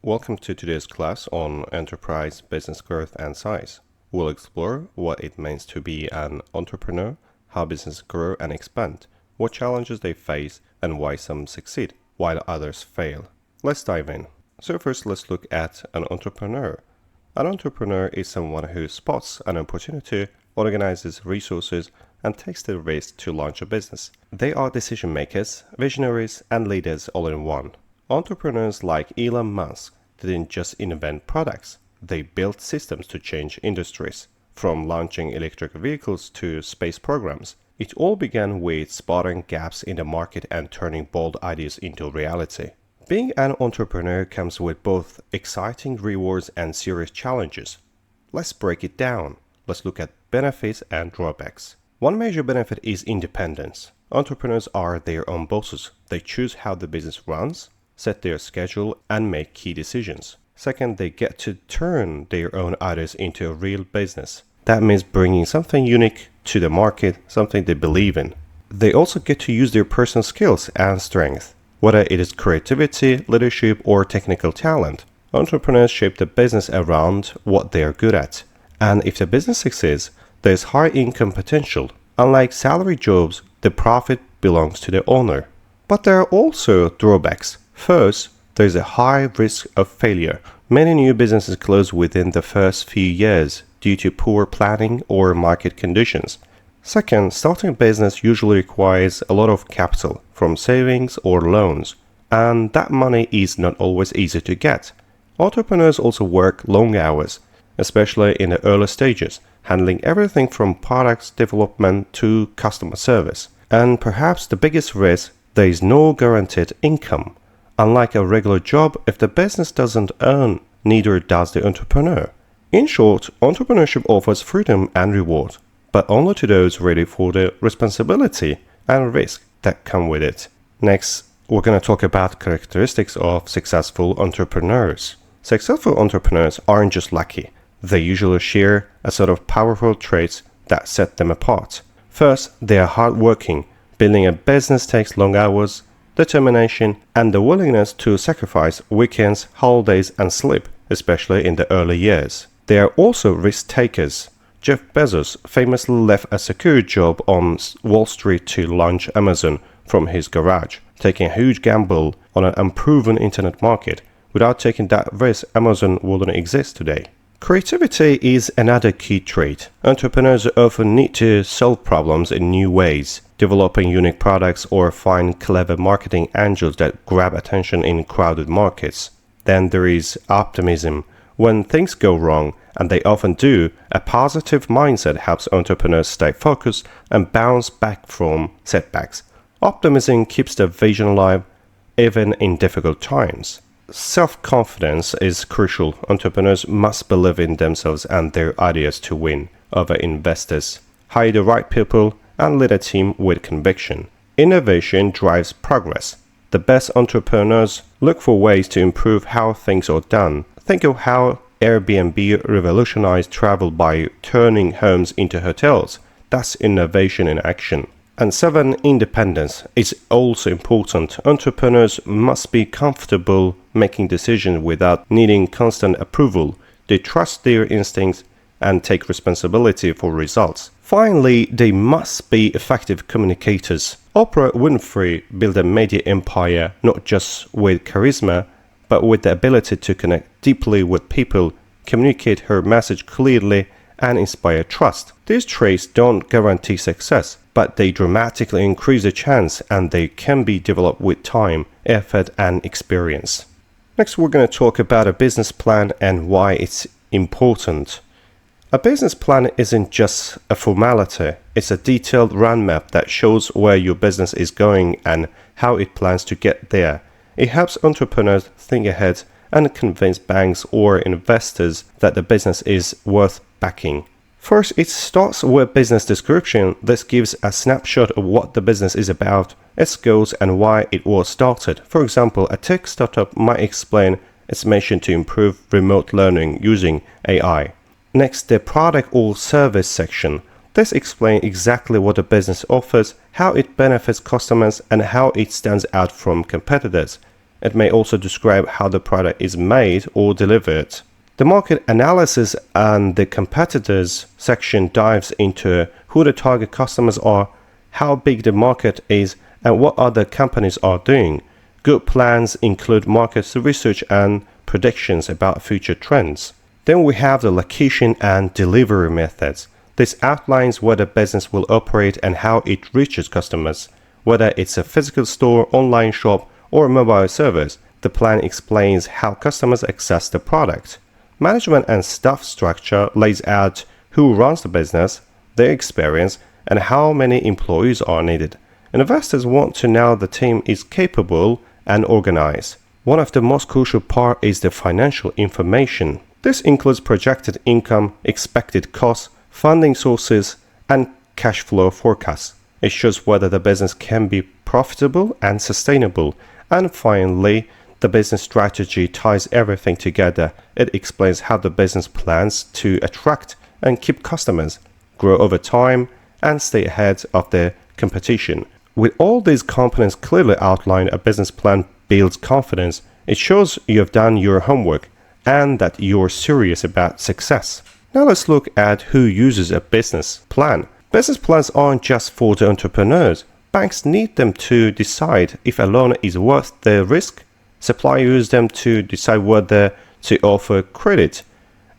Welcome to today's class on enterprise business growth and size. We'll explore what it means to be an entrepreneur, how businesses grow and expand, what challenges they face, and why some succeed while others fail. Let's dive in. So first, let's look at an entrepreneur. An entrepreneur is someone who spots an opportunity, organizes resources, and takes the risk to launch a business. They are decision makers, visionaries, and leaders all in one. Entrepreneurs like Elon Musk didn't just invent products, they built systems to change industries. From launching electric vehicles to space programs, it all began with spotting gaps in the market and turning bold ideas into reality. Being an entrepreneur comes with both exciting rewards and serious challenges. Let's break it down. Let's look at benefits and drawbacks. One major benefit is independence. Entrepreneurs are their own bosses. They choose how the business runs, set their schedule, and make key decisions. Second, they get to turn their own ideas into a real business. That means bringing something unique to the market, something they believe in. They also get to use their personal skills and strengths, whether it is creativity, leadership, or technical talent. Entrepreneurs shape the business around what they are good at. And if the business succeeds, there is high income potential. Unlike salary jobs, the profit belongs to the owner. But there are also drawbacks. First, there is a high risk of failure. Many new businesses close within the first few years due to poor planning or market conditions. Second, starting a business usually requires a lot of capital from savings or loans, and that money is not always easy to get. Entrepreneurs also work long hours, especially in the early stages, handling everything from products development to customer service. And perhaps the biggest risk, there is no guaranteed income. Unlike a regular job, if the business doesn't earn, neither does the entrepreneur. In short, entrepreneurship offers freedom and reward, but only to those ready for the responsibility and risk that come with it. Next, we're going to talk about characteristics of successful entrepreneurs. Successful entrepreneurs aren't just lucky. They usually share a set of powerful traits that set them apart. First, they are hardworking. Building a business takes long hours, determination, and the willingness to sacrifice weekends, holidays, and sleep, especially in the early years. They are also risk takers. Jeff Bezos famously left a secure job on Wall Street to launch Amazon from his garage, taking a huge gamble on an unproven internet market. Without taking that risk, Amazon wouldn't exist today. Creativity is another key trait. Entrepreneurs often need to solve problems in new ways, developing unique products or find clever marketing angles that grab attention in crowded markets. Then there is optimism. When things go wrong, and they often do, a positive mindset helps entrepreneurs stay focused and bounce back from setbacks. Optimism keeps the vision alive even in difficult times. Self-confidence is crucial. Entrepreneurs must believe in themselves and their ideas to win over investors. Hire the right people and lead a team with conviction. Innovation drives progress. The best entrepreneurs look for ways to improve how things are done. Think of how Airbnb revolutionized travel by turning homes into hotels. That's innovation in action. And 7, independence is also important. Entrepreneurs must be comfortable making decisions without needing constant approval. They trust their instincts and take responsibility for results. Finally, they must be effective communicators. Oprah Winfrey built a media empire not just with charisma, but with the ability to connect deeply with people, communicate her message clearly, and inspire trust. These traits don't guarantee success, but they dramatically increase the chance, and they can be developed with time, effort, and experience. Next, we're going to talk about a business plan and why it's important. A business plan isn't just a formality, it's a detailed roadmap that shows where your business is going and how it plans to get there. It helps entrepreneurs think ahead and convince banks or investors that the business is worth backing. First, it starts with business description. This gives a snapshot of what the business is about, its goals, and why it was started. For example, a tech startup might explain its mission to improve remote learning using AI. Next, the product or service section. This explains exactly what the business offers, how it benefits customers, and how it stands out from competitors. It may also describe how the product is made or delivered. The market analysis and the competitors section dives into who the target customers are, how big the market is, and what other companies are doing. Good plans include market research and predictions about future trends. Then we have the location and delivery methods. This outlines where the business will operate and how it reaches customers. Whether it's a physical store, online shop, or mobile service, the plan explains how customers access the product. Management and staff structure lays out who runs the business, their experience, and how many employees are needed. Investors want to know the team is capable and organized. One of the most crucial parts is the financial information. This includes projected income, expected costs, funding sources, and cash flow forecasts. It shows whether the business can be profitable and sustainable. And finally, the business strategy ties everything together. It explains how the business plans to attract and keep customers, grow over time, and stay ahead of the competition. With all these components clearly outlined, a business plan builds confidence. It shows you have done your homework and that you're serious about success. Now let's look at who uses a business plan. Business plans aren't just for the entrepreneurs. Banks need them to decide if a loan is worth the risk. Suppliers use them to decide whether to offer credit.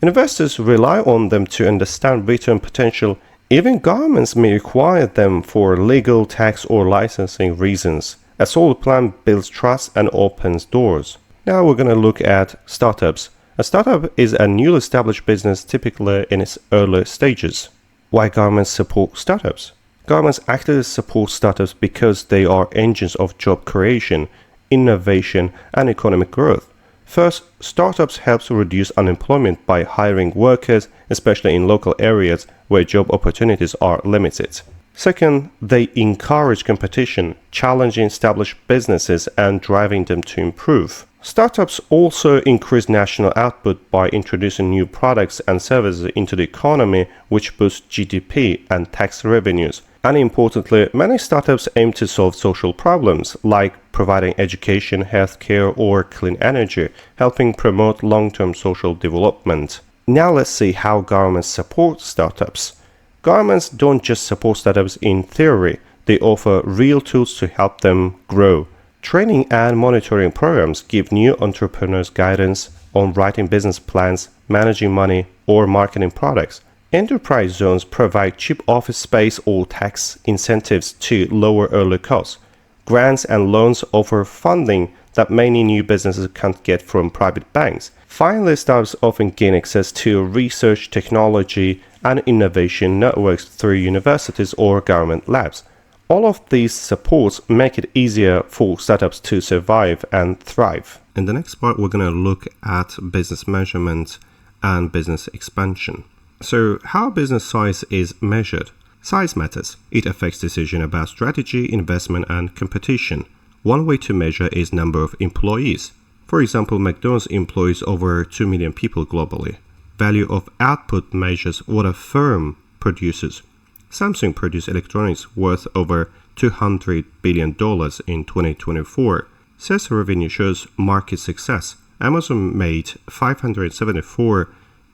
Investors rely on them to understand return potential. Even governments may require them for legal, tax, or licensing reasons. A solid plan builds trust and opens doors. Now we're going to look at startups. A startup is a newly established business, typically in its early stages. Why governments support startups? Governments actively support startups because they are engines of job creation, innovation, and economic growth. First, startups help to reduce unemployment by hiring workers, especially in local areas where job opportunities are limited. Second, they encourage competition, challenging established businesses and driving them to improve. Startups also increase national output by introducing new products and services into the economy, which boosts GDP and tax revenues. And importantly, many startups aim to solve social problems like providing education, healthcare, or clean energy, helping promote long-term social development. Now let's see how governments support startups. Governments don't just support startups in theory, they offer real tools to help them grow. Training and monitoring programs give new entrepreneurs guidance on writing business plans, managing money, or marketing products. Enterprise zones provide cheap office space or tax incentives to lower early costs. Grants and loans offer funding that many new businesses can't get from private banks. Finally, startups often gain access to research, technology, and innovation networks through universities or government labs. All of these supports make it easier for startups to survive and thrive. In the next part, we're going to look at business measurement and business expansion. So, how business size is measured? Size matters. It affects decision about strategy, investment, and competition. One way to measure is number of employees. For example, McDonald's employs over 2 million people globally. Value of output measures what a firm produces. Samsung produced electronics worth over $200 billion in 2024. Sales revenue shows market success. Amazon made $574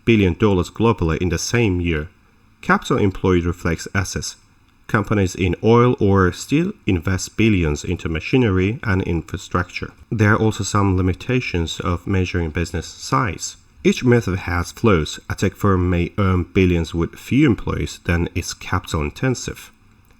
billion globally in the same year. Capital employed reflects assets. Companies in oil or steel invest billions into machinery and infrastructure. There are also some limitations of measuring business size. Each method has flaws. A tech firm may earn billions with few employees, then it's capital intensive.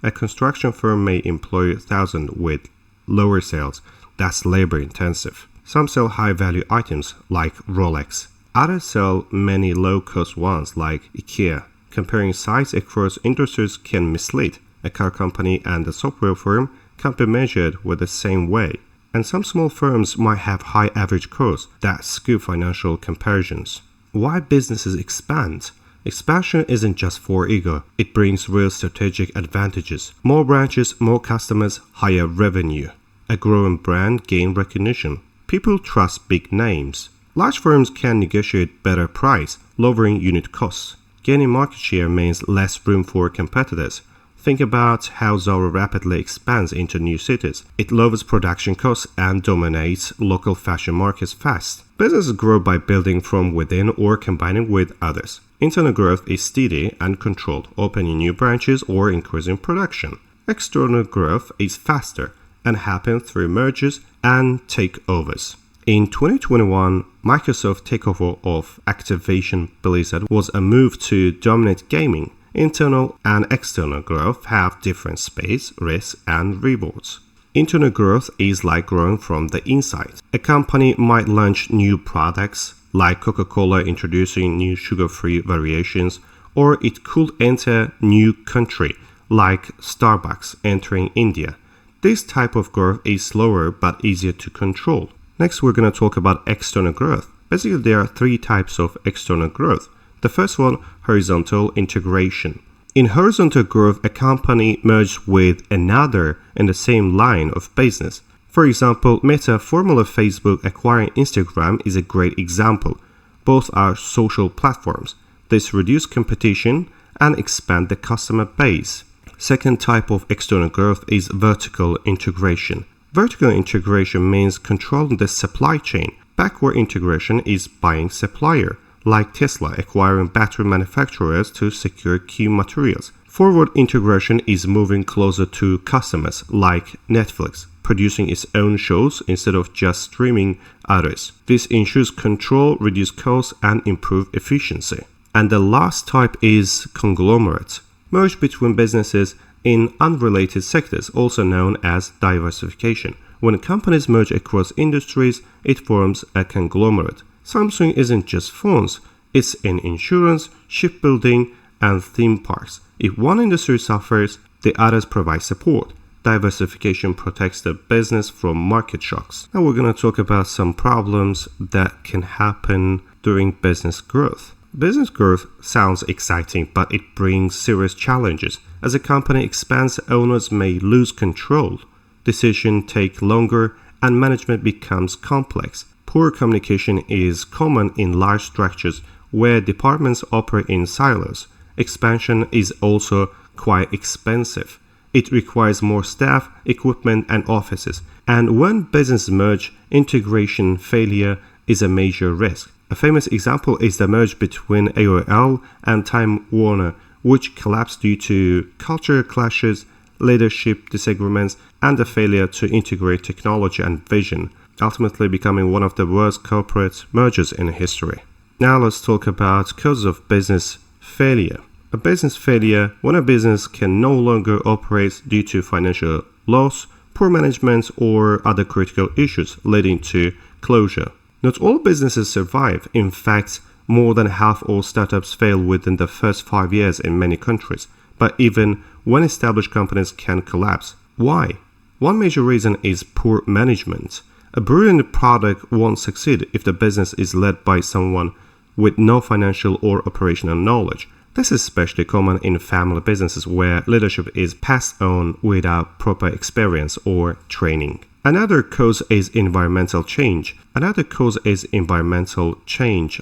A construction firm may employ thousands with lower sales, that's labor intensive. Some sell high value items like Rolex. Others sell many low cost ones like IKEA. Comparing size across industries can mislead. A car company and a software firm can't be measured with the same way. And some small firms might have high average costs that skew financial comparisons. Why businesses expand? Expansion isn't just for ego, it brings real strategic advantages. More branches, more customers, higher revenue. A growing brand gains recognition. People trust big names. Large firms can negotiate better price, lowering unit costs. Gaining market share means less room for competitors. Think about how Zara rapidly expands into new cities. It lowers production costs and dominates local fashion markets fast. Businesses grow by building from within or combining with others. Internal growth is steady and controlled, opening new branches or increasing production. External growth is faster and happens through mergers and takeovers. In 2021, Microsoft's takeover of Activision Blizzard was a move to dominate gaming. Internal and external growth have different space, risks, and rewards. Internal growth is like growing from the inside. A company might launch new products, like Coca-Cola introducing new sugar-free variations, or it could enter new country, like Starbucks entering India. This type of growth is slower but easier to control. Next, we're going to talk about external growth. Basically, there are three types of external growth. The first one, horizontal integration. In horizontal growth, a company merges with another in the same line of business. For example, Meta, formerly Facebook, acquiring Instagram is a great example. Both are social platforms. This reduces competition and expand the customer base. Second type of external growth is vertical integration. Vertical integration means controlling the supply chain. Backward integration is buying supplier, like Tesla acquiring battery manufacturers to secure key materials. Forward integration is moving closer to customers, like Netflix, producing its own shows instead of just streaming others. This ensures control, reduce costs, and improve efficiency. And the last type is conglomerate. Merge between businesses in unrelated sectors, also known as diversification. When companies merge across industries, it forms a conglomerate. Samsung isn't just phones, it's in insurance, shipbuilding, and theme parks. If one industry suffers, the others provide support. Diversification protects the business from market shocks. Now we're going to talk about some problems that can happen during business growth. Business growth sounds exciting, but it brings serious challenges. As a company expands, owners may lose control. Decisions take longer, and management becomes complex. Poor communication is common in large structures where departments operate in silos. Expansion is also quite expensive. It requires more staff, equipment, and offices. And when businesses merge, integration failure is a major risk. A famous example is the merge between AOL and Time Warner, which collapsed due to cultural clashes, leadership disagreements, and the failure to integrate technology and vision, ultimately becoming one of the worst corporate mergers in history. Now let's talk about causes of business failure. A business failure when a business can no longer operate due to financial loss, poor management, or other critical issues leading to closure. Not all businesses survive. In fact, more than half all startups fail within the first 5 years in many countries. But even when established companies can collapse. Why? One major reason is poor management. A brilliant product won't succeed if the business is led by someone with no financial or operational knowledge. This is especially common in family businesses where leadership is passed on without proper experience or training. Another cause is environmental change.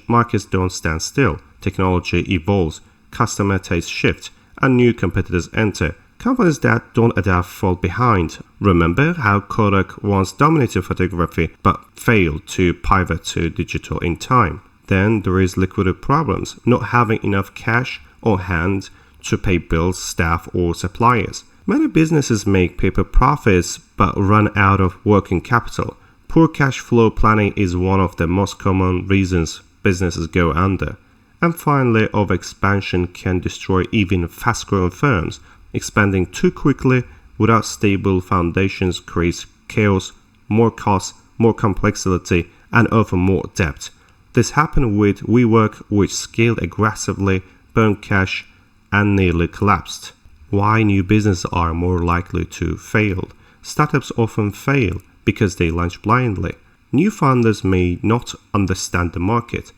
Markets don't stand still. Technology evolves, customer tastes shift, and new competitors enter. Companies that don't adapt fall behind. Remember how Kodak once dominated photography but failed to pivot to digital in time. Then there is liquidity problems, not having enough cash on hand to pay bills, staff, or suppliers. Many businesses make paper profits but run out of working capital. Poor cash flow planning is one of the most common reasons businesses go under. And finally, overexpansion can destroy even fast-growing firms. Expanding too quickly without stable foundations creates chaos, more costs, more complexity, and often more debt. This happened with WeWork, which scaled aggressively, burned cash, and nearly collapsed. Why new businesses are more likely to fail? Startups often fail because they launch blindly. New founders may not understand the market,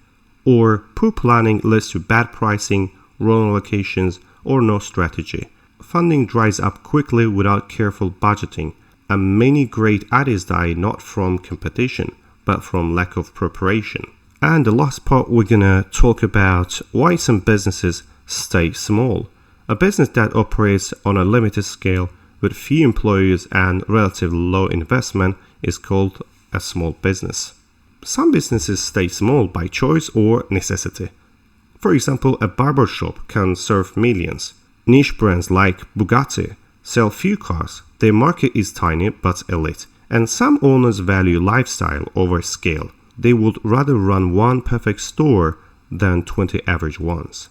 or poor planning leads to bad pricing, wrong locations, or no strategy. Funding dries up quickly without careful budgeting, and many great ideas die not from competition, but from lack of preparation. And the last part, we're gonna talk about why some businesses stay small. A business that operates on a limited scale with few employees and relatively low investment is called a small business. Some businesses stay small by choice or necessity. For example, a barber shop can serve millions. Niche brands like Bugatti sell few cars. Their market is tiny but elite. And some owners value lifestyle over scale. They would rather run one perfect store than 20 average ones.